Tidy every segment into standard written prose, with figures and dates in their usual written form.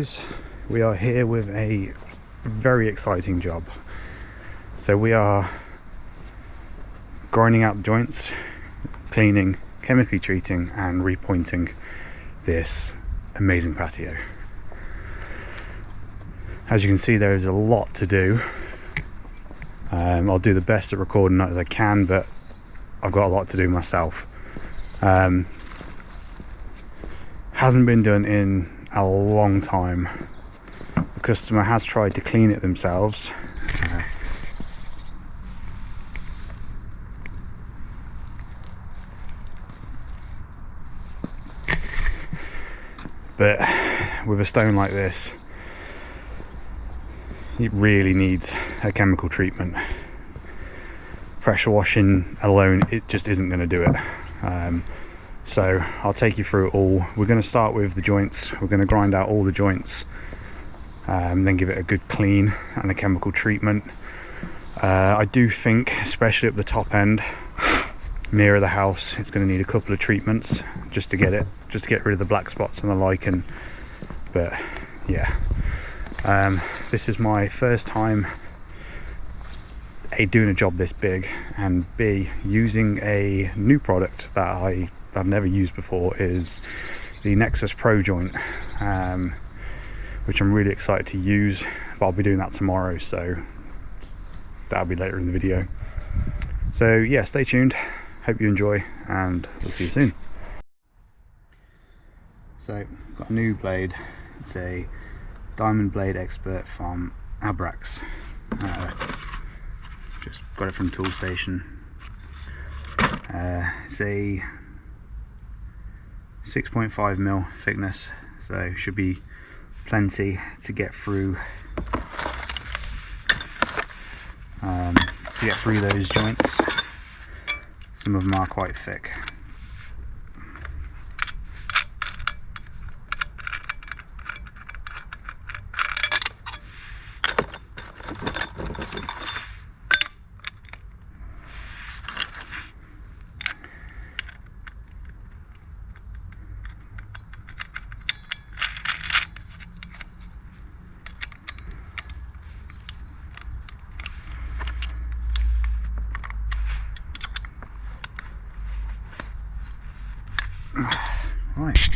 guys, we are here with a very exciting job. So we are grinding out the joints, cleaning, chemically treating and repointing this amazing patio. As you can see, there is a lot to do. I'll do the best at recording that as I can, but I've got a lot to do myself. Hasn't been done in a long time. The customer has tried to clean it themselves. But with a stone like this, it really needs a chemical treatment. Pressure washing alone, it just isn't going to do it. So I'll take you through it all. We're going to start with the joints. We're going to grind out all the joints, then give it a good clean and a chemical treatment. I do think, especially at the top end, nearer the house, it's going to need a couple of treatments just to get rid of the black spots and the lichen. But yeah, this is my first time A, doing a job this big, and B, using a new product that I've never used before, is the Nexus Pro joint, which I'm really excited to use, but I'll be doing that tomorrow, so that'll be later in the video. So yeah, stay tuned, hope you enjoy, and we'll see you soon. So, got a new blade. It's a Diamond Blade Expert from Abrax. Just got it from Tool Station. It's a 6.5mm thickness, so should be plenty to get through those joints. Some of them are quite thick. Right.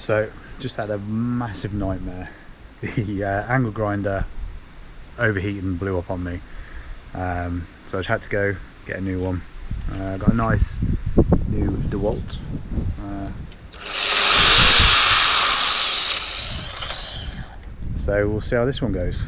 So just had a massive nightmare. The angle grinder overheated and blew up on me, so I just had to go get a new one. Got a nice new DeWalt. So we'll see how this one goes.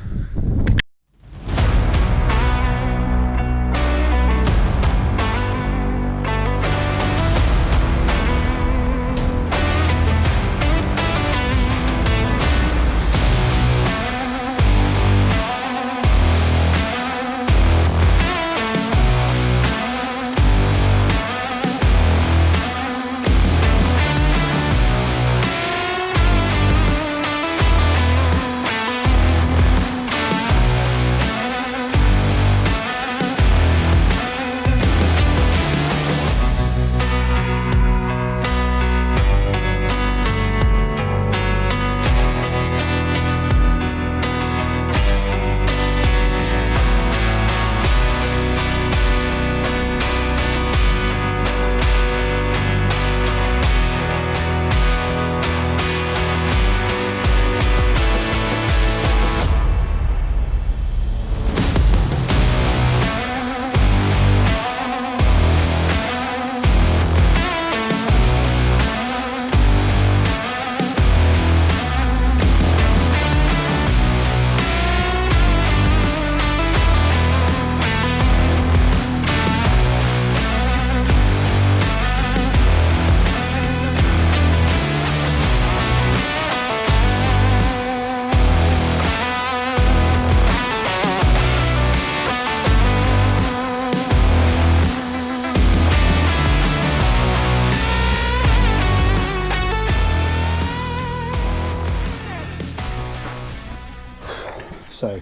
So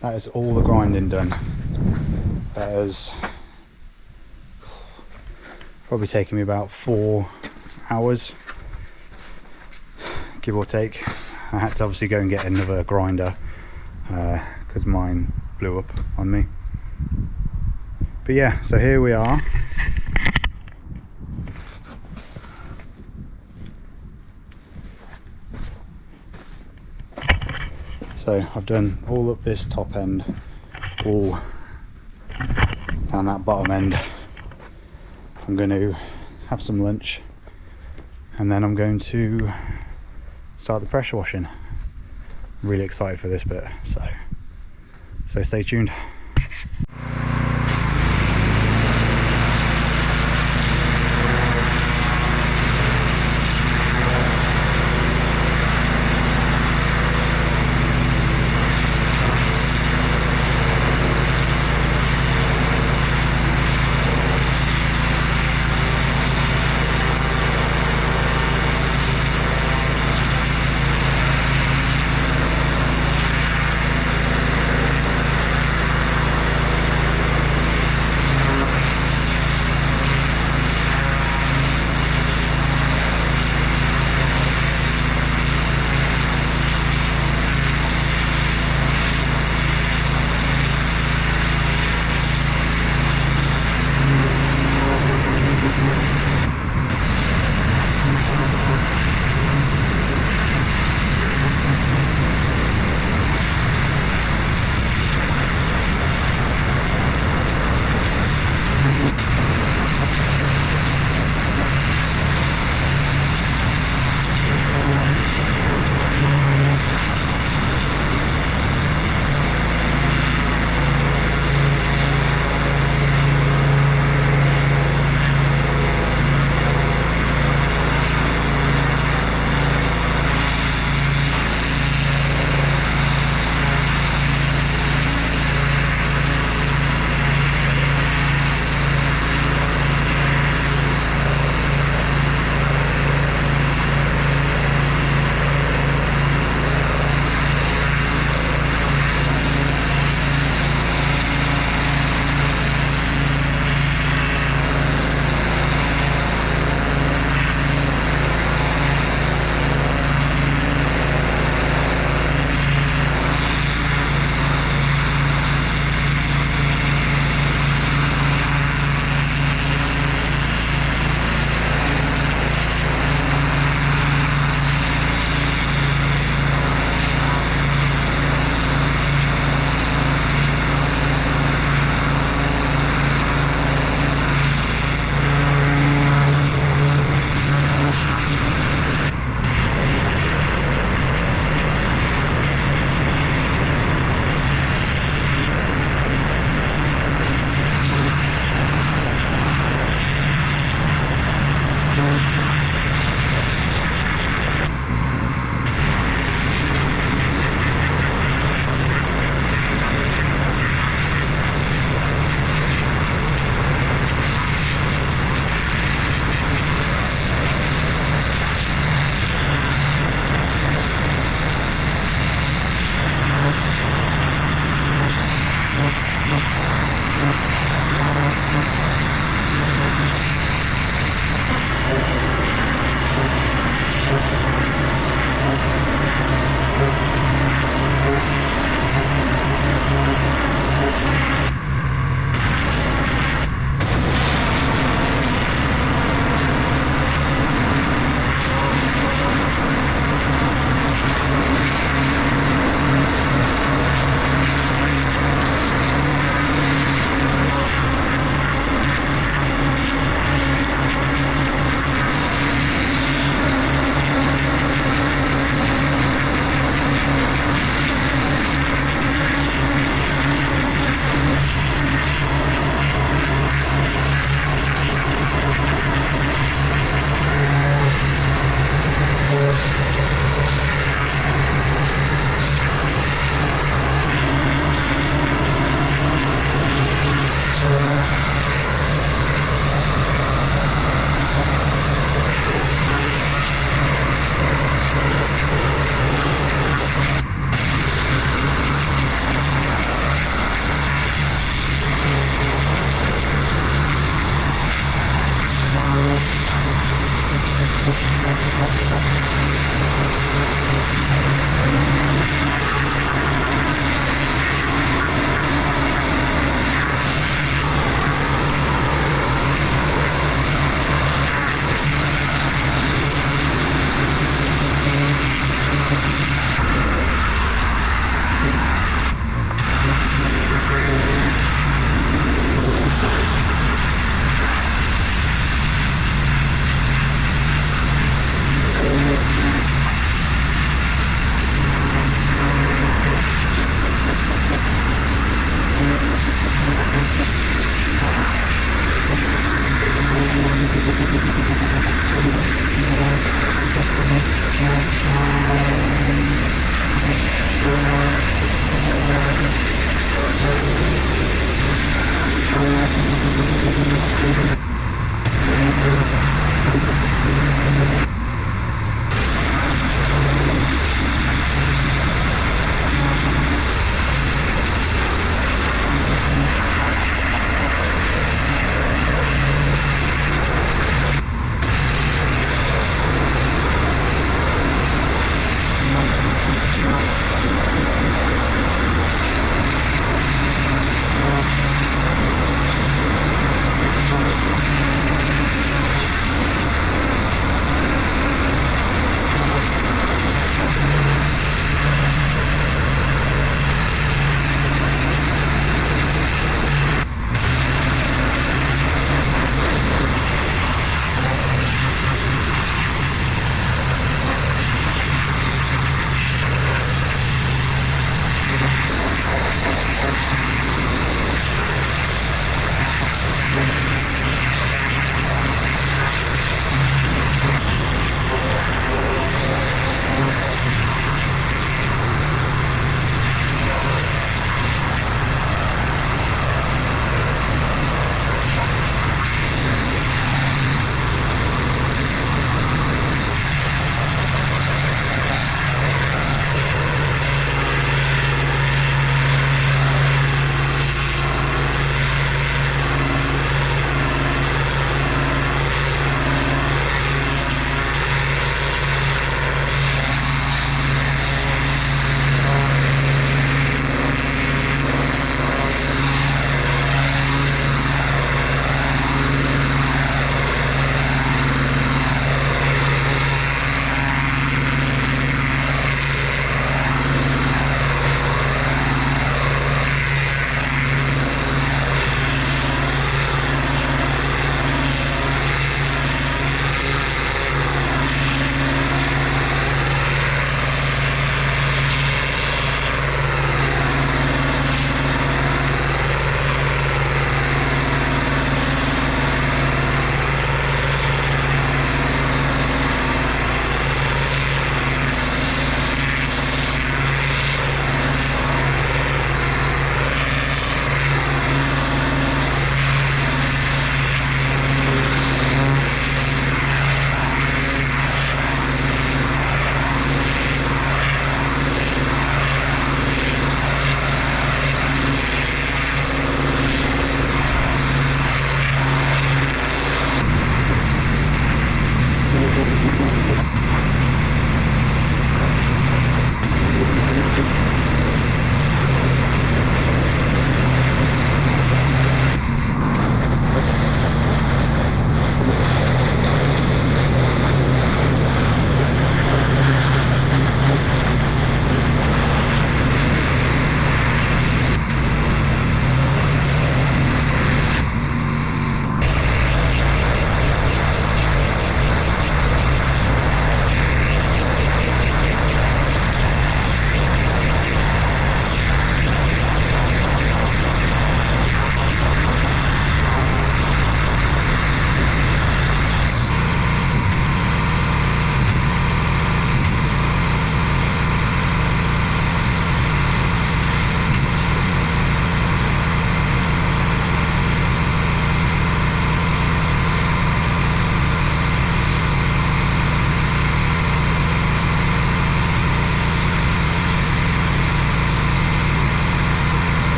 that is all the grinding done. That has probably taken me about 4 hours, give or take. I had to obviously go and get another grinder because mine blew up on me. But yeah, so here we are. So I've done all up this top end, all down that bottom end. I'm going to have some lunch and then I'm going to start the pressure washing. I'm really excited for this bit, so stay tuned.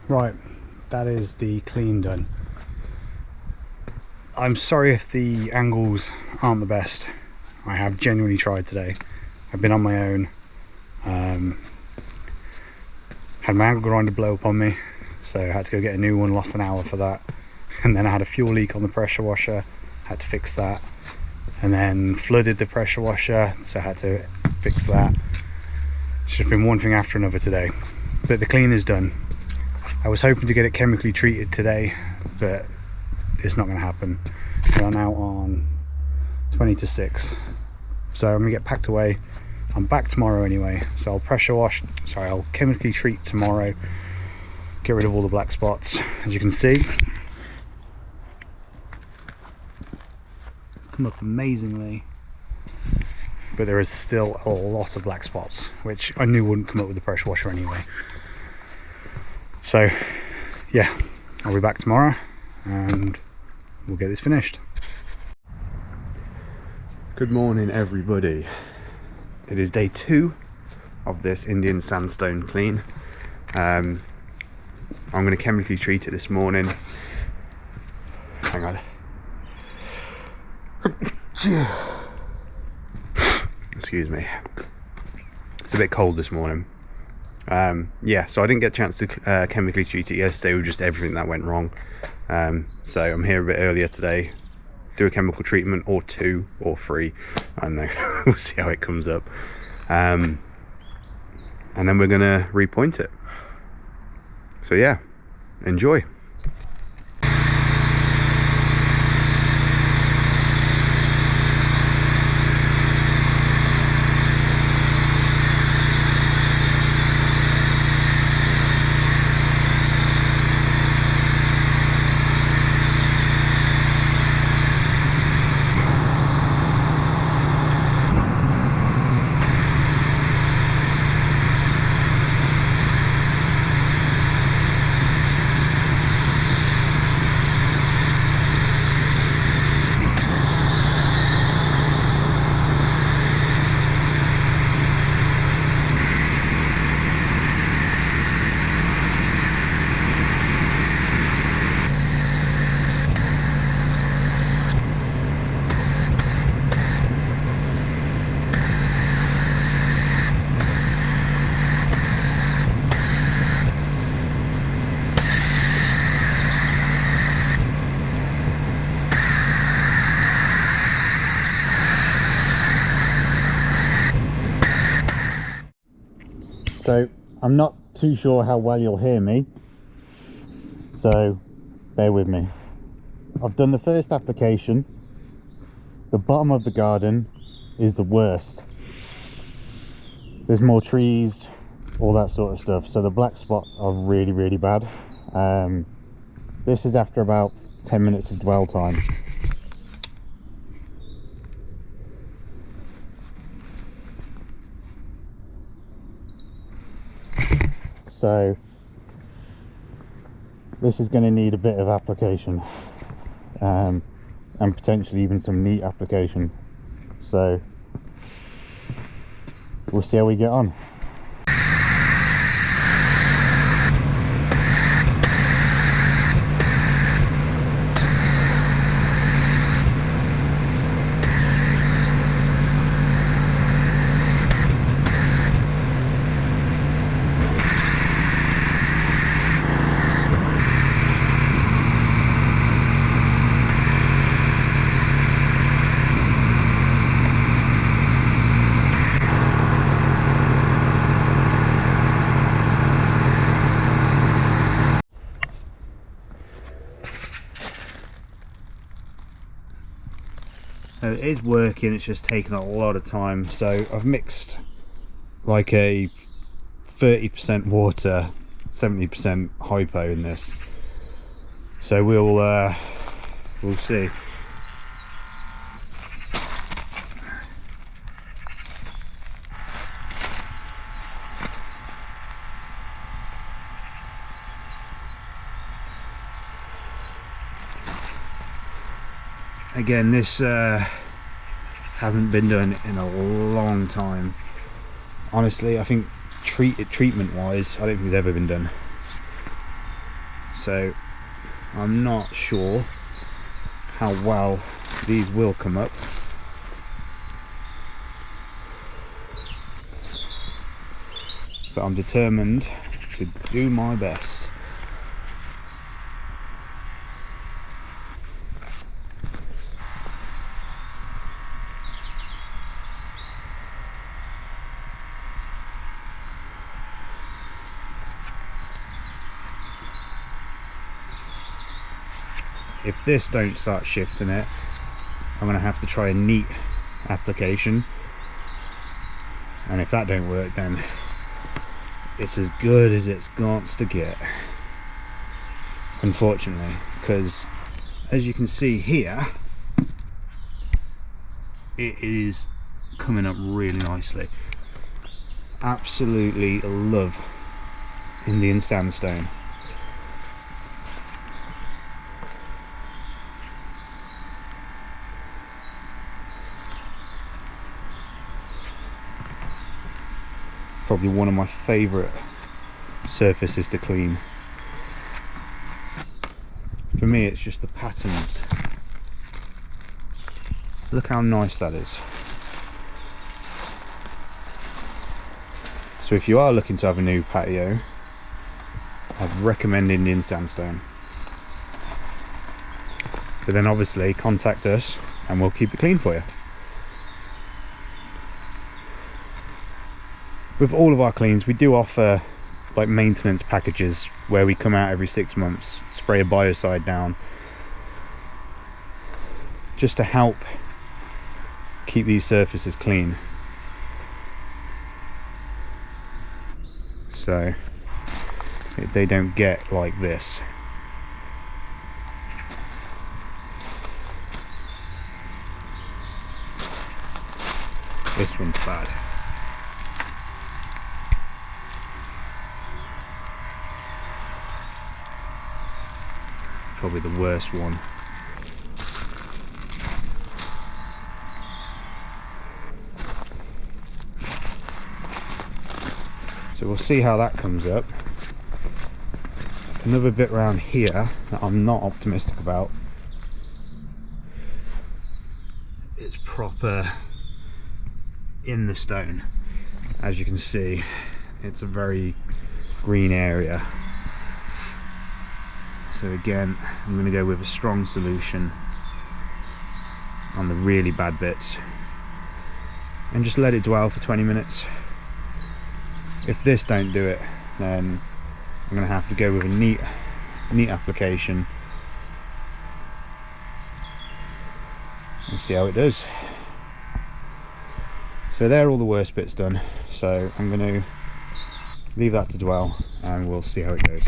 Right, that is the clean done. I'm sorry if the angles aren't the best. I have genuinely tried today. I've been on my own. Had my angle grinder blow up on me, so I had to go get a new one, lost an hour for that. And then I had a fuel leak on the pressure washer, had to fix that. And then flooded the pressure washer, so I had to fix that. It's just been one thing after another today. But the clean is done. I was hoping to get it chemically treated today, but it's not going to happen. We are now on 20 to 6. So I'm going to get packed away. I'm back tomorrow anyway, so I'll chemically treat tomorrow, get rid of all the black spots. As you can see, it's come up amazingly, but there is still a lot of black spots, which I knew wouldn't come up with the pressure washer anyway. So yeah, I'll be back tomorrow and we'll get this finished. Good morning everybody. It is day 2 of this Indian sandstone clean. I'm going to chemically treat it this morning. Hang on. Excuse me. It's a bit cold this morning. Yeah, so I didn't get a chance to chemically treat it yesterday with just everything that went wrong. So I'm here a bit earlier today. Do a chemical treatment, or 2 or 3. I don't know. We'll see how it comes up. And then we're gonna repoint it. So yeah, enjoy. So I'm not too sure how well you'll hear me, so bear with me. I've done the first application. The bottom of the garden is the worst. There's more trees, all that sort of stuff, so the black spots are really, really bad. This is after about 10 minutes of dwell time. So this is going to need a bit of application, and potentially even some neat application. So we'll see how we get on. So it is working, it's just taking a lot of time. So I've mixed like a 30% water, 70% hypo in this. So we'll see. Again, this hasn't been done in a long time. Honestly, I think treatment wise, I don't think it's ever been done. So I'm not sure how well these will come up. But I'm determined to do my best. If this don't start shifting it, I'm going to have to try a neat application, and if that don't work, then it's as good as it's got to get, unfortunately, because as you can see here, it is coming up really nicely. Absolutely love Indian sandstone. Probably one of my favourite surfaces to clean. For me, it's just the patterns. Look how nice that is. So if you are looking to have a new patio, I'd recommend Indian sandstone. But then obviously contact us and we'll keep it clean for you. With all of our cleans, we do offer like maintenance packages where we come out every 6 months, spray a biocide down, just to help keep these surfaces clean. So they don't get like this. This one's bad. Probably the worst one. So we'll see how that comes up. Another bit around here that I'm not optimistic about. It's proper in the stone. As you can see, it's a very green area. So again, I'm going to go with a strong solution on the really bad bits and just let it dwell for 20 minutes. If this don't do it, then I'm going to have to go with a neat application and see how it does. So there are all the worst bits done, so I'm going to leave that to dwell and we'll see how it goes.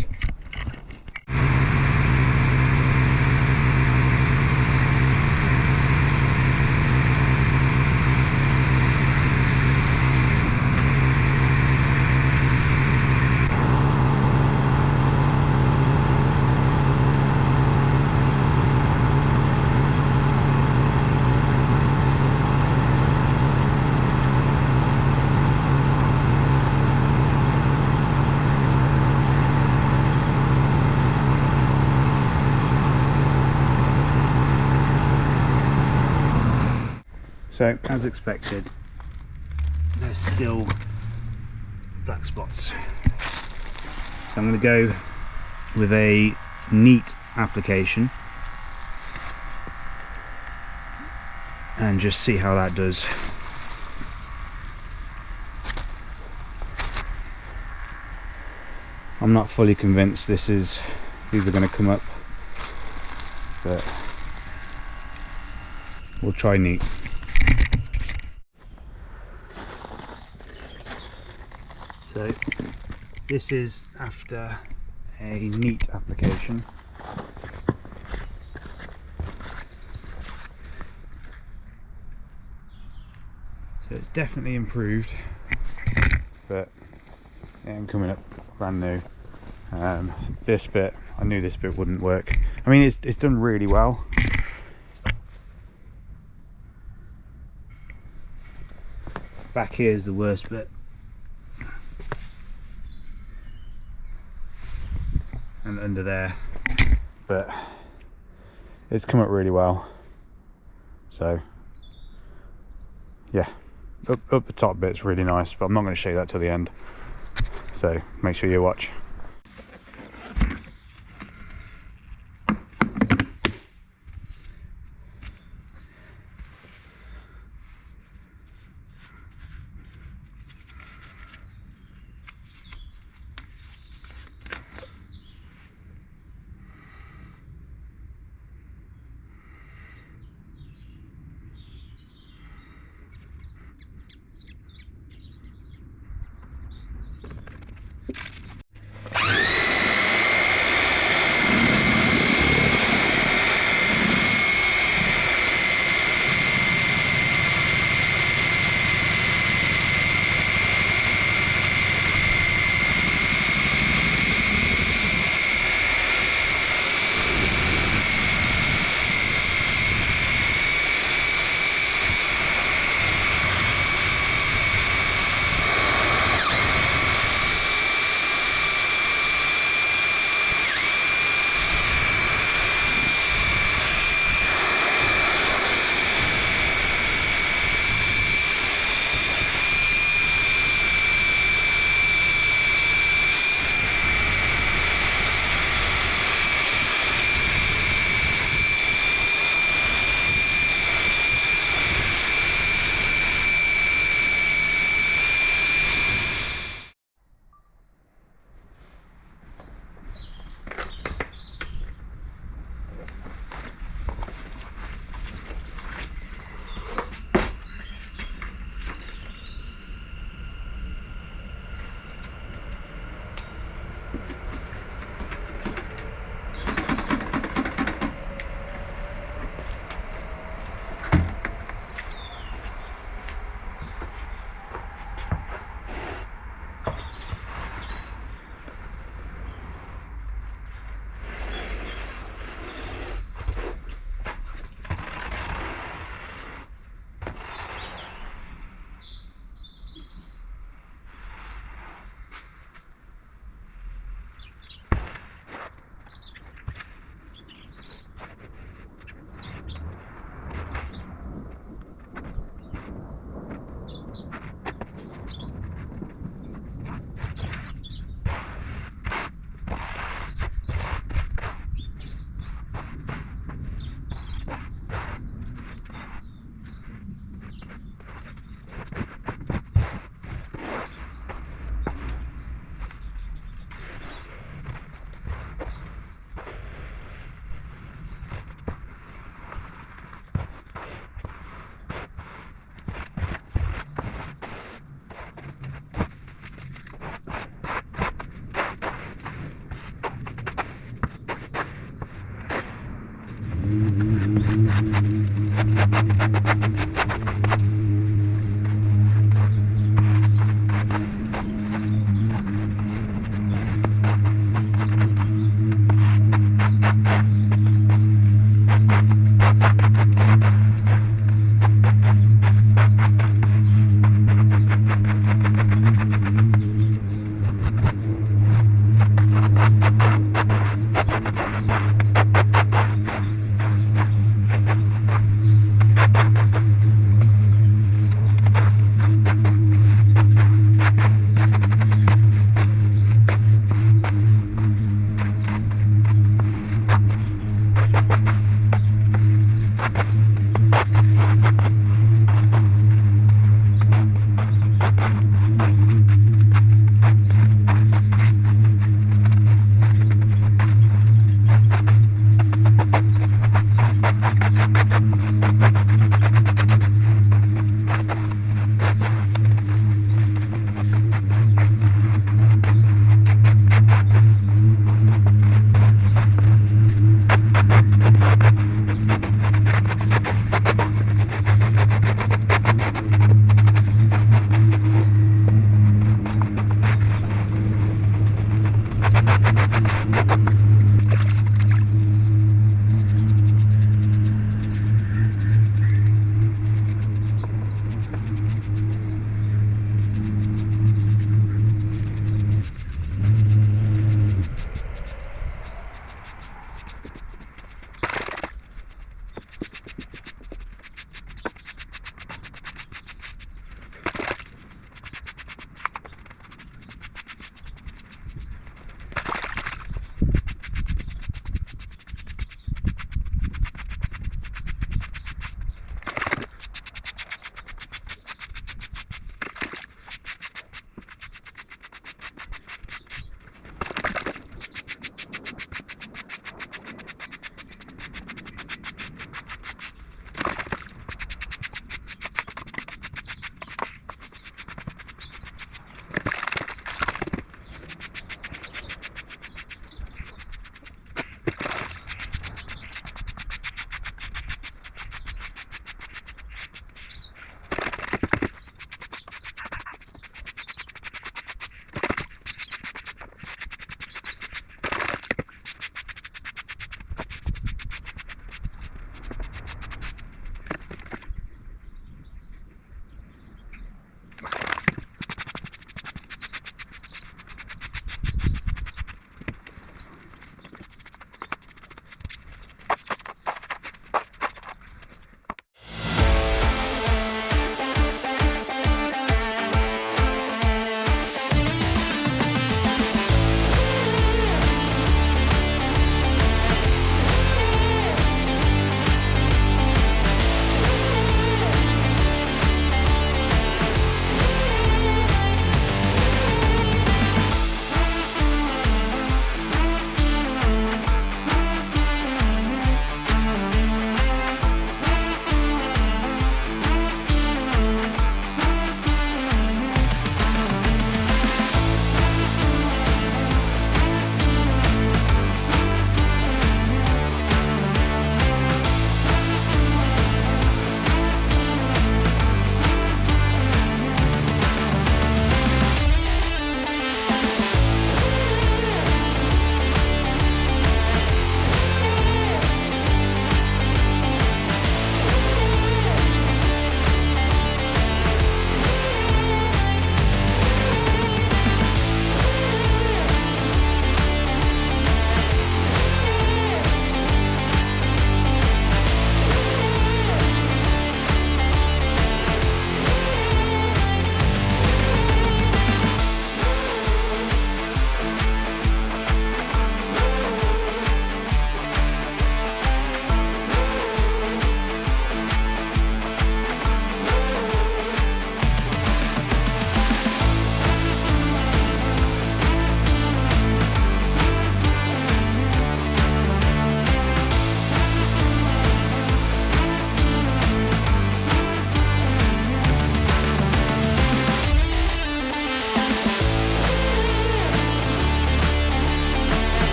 So, as expected, there's still black spots. So I'm going to go with a neat application and just see how that does. I'm not fully convinced these are going to come up, but we'll try neat. So this is after a neat application. So it's definitely improved, but yeah, I'm coming up brand new. This bit, I knew this bit wouldn't work. I mean, it's done really well. Back here is the worst bit. And under there, but it's come up really well. So yeah, up the top bit's really nice, but I'm not going to show you that till the end, so make sure you watch.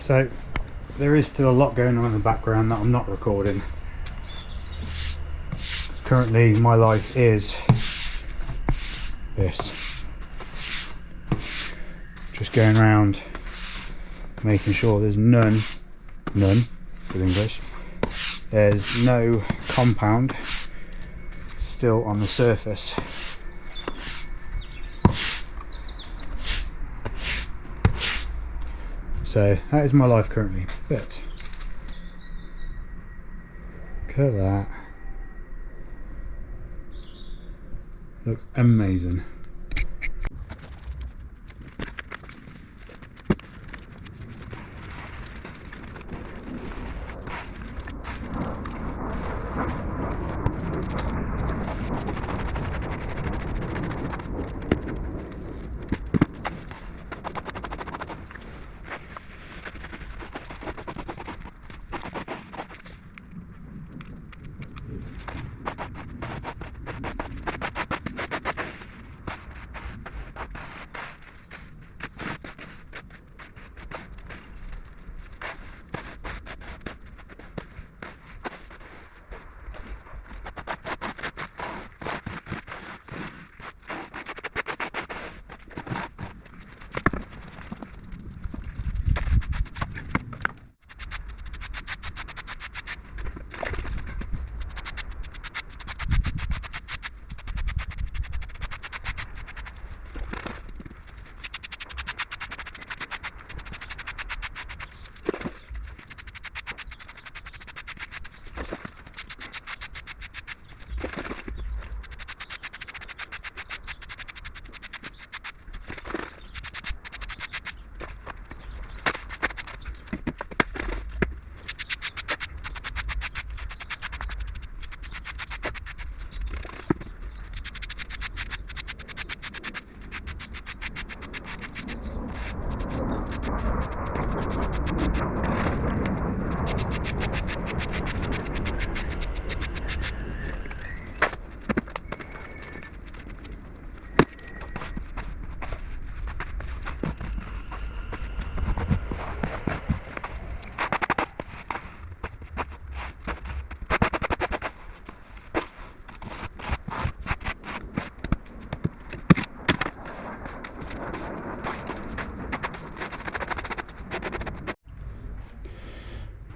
So there is still a lot going on in the background that I'm not recording. Currently my life is this, just going around making sure there's none with English, there's no compound still on the surface. So that is my life currently, but look at that, looks amazing.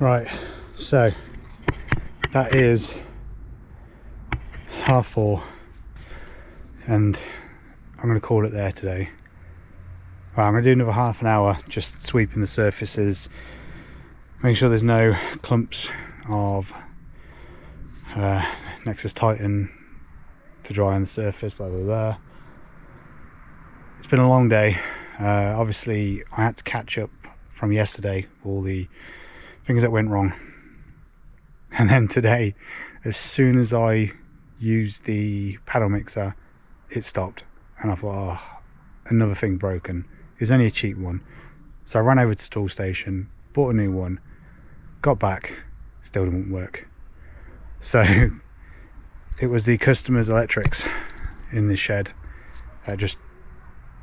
Right, so that is 4:30 and I'm going to call it there today. Right, I'm going to do another half an hour just sweeping the surfaces, making sure there's no clumps of Nexus Titan to dry on the surface, blah blah blah. It's been a long day. Obviously I had to catch up from yesterday, all the things that went wrong, and then today, as soon as I used the paddle mixer, it stopped, and I thought, oh, another thing broken. It's only a cheap one, so I ran over to the tool station, bought a new one, got back, still didn't work. So it was the customer's electrics in the shed that just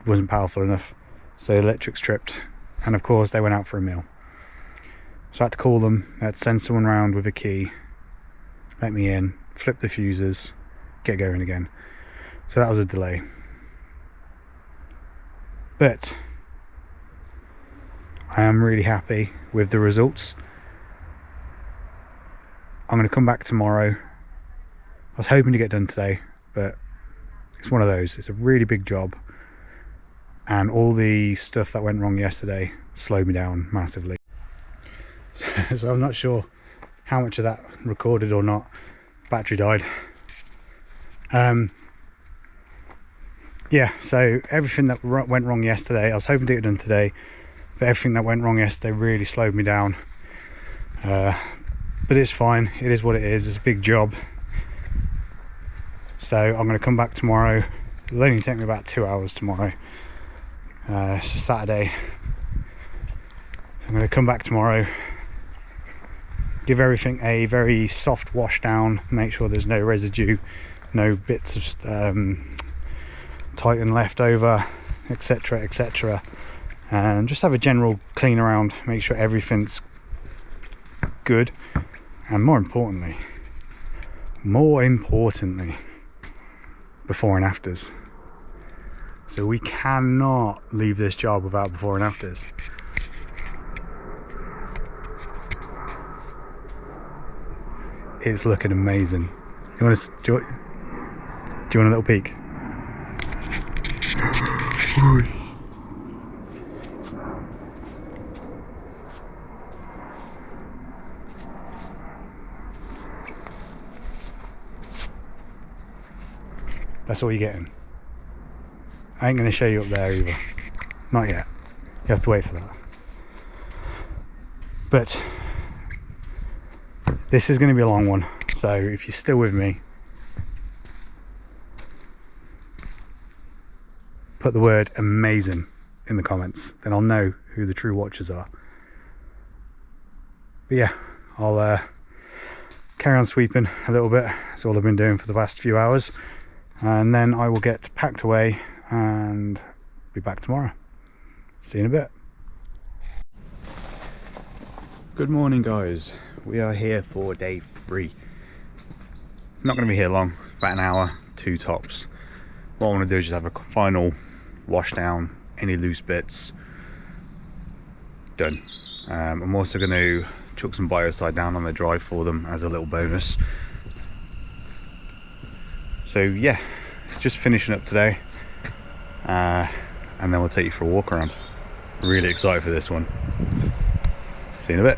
wasn't powerful enough, so the electrics tripped, and of course they went out for a meal. So I had to call them, I had to send someone round with a key, let me in, flip the fuses, get going again. So that was a delay. But I am really happy with the results. I'm going to come back tomorrow. I was hoping to get done today, but it's one of those. It's a really big job, and all the stuff that went wrong yesterday slowed me down massively. So I'm not sure how much of that recorded or not. Battery died. Yeah, so everything that went wrong yesterday, I was hoping to get it done today, but everything that went wrong yesterday really slowed me down. But it's fine, it is what it is, it's a big job. So I'm going to come back tomorrow. It'll only take me about 2 hours tomorrow. It's a Saturday. So I'm going to come back tomorrow, give everything a very soft wash down, make sure there's no residue, no bits of Titan left over, etc, etc, and just have a general clean around, make sure everything's good, and more importantly, before and afters. So we cannot leave this job without before and afters. It's looking amazing. Do you want a little peek? That's all you're getting. I ain't going to show you up there either. Not yet. You have to wait for that. But this is going to be a long one. So if you're still with me, put the word amazing in the comments. Then I'll know who the true watchers are. But yeah, I'll carry on sweeping a little bit. That's all I've been doing for the past few hours. And then I will get packed away and be back tomorrow. See you in a bit. Good morning, guys. We are here for day 3. Not going to be here long, about an hour, 2 tops. What I want to do is just have a final wash down, any loose bits, done. I'm also going to chuck some biocide down on the drive for them as a little bonus. So yeah, just finishing up today, and then we'll take you for a walk around. Really excited for this one. See you in a bit.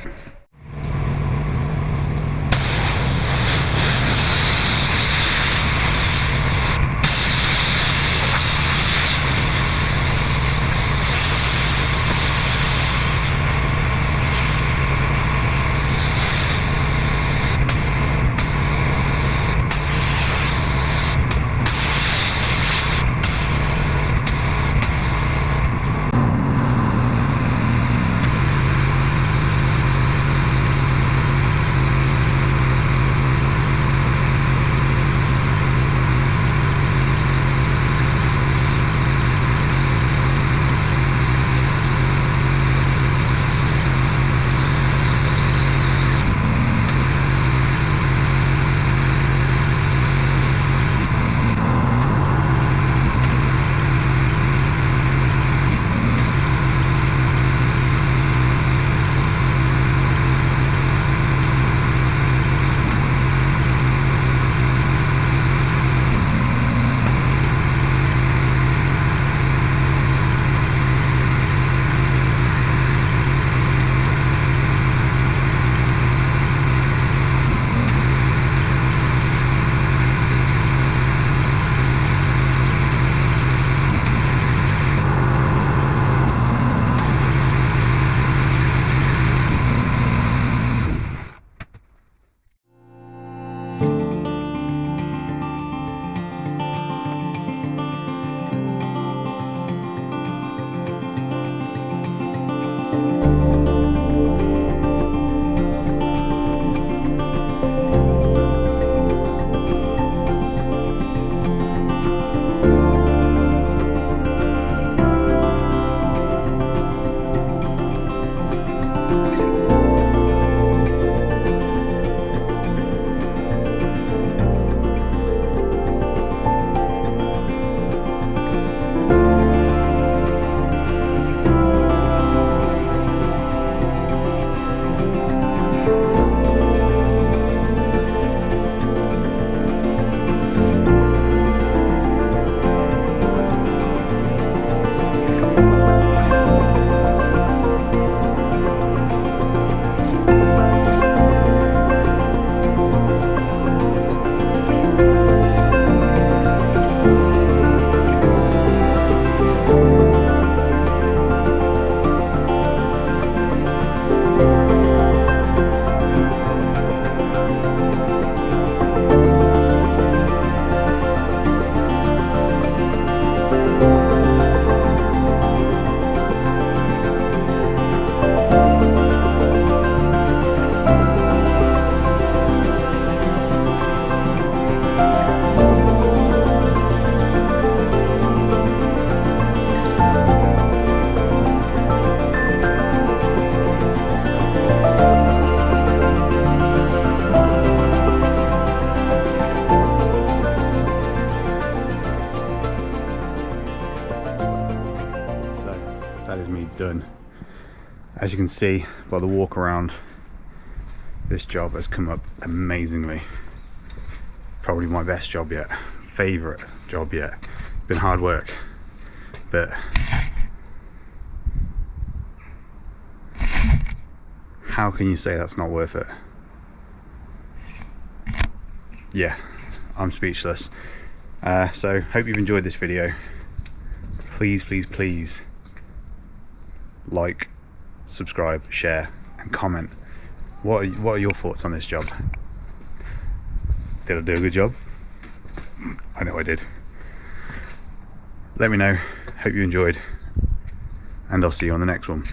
as you can see by the walk around, this job has come up amazingly. Probably my best job yet, favourite job yet. Been hard work, but how can you say that's not worth it? Yeah, I'm speechless. So hope you've enjoyed this video. Please, please, please like, subscribe, share and comment. What are your thoughts on this job? Did I do a good job? I know I did. Let me know. Hope you enjoyed, and I'll see you on the next one.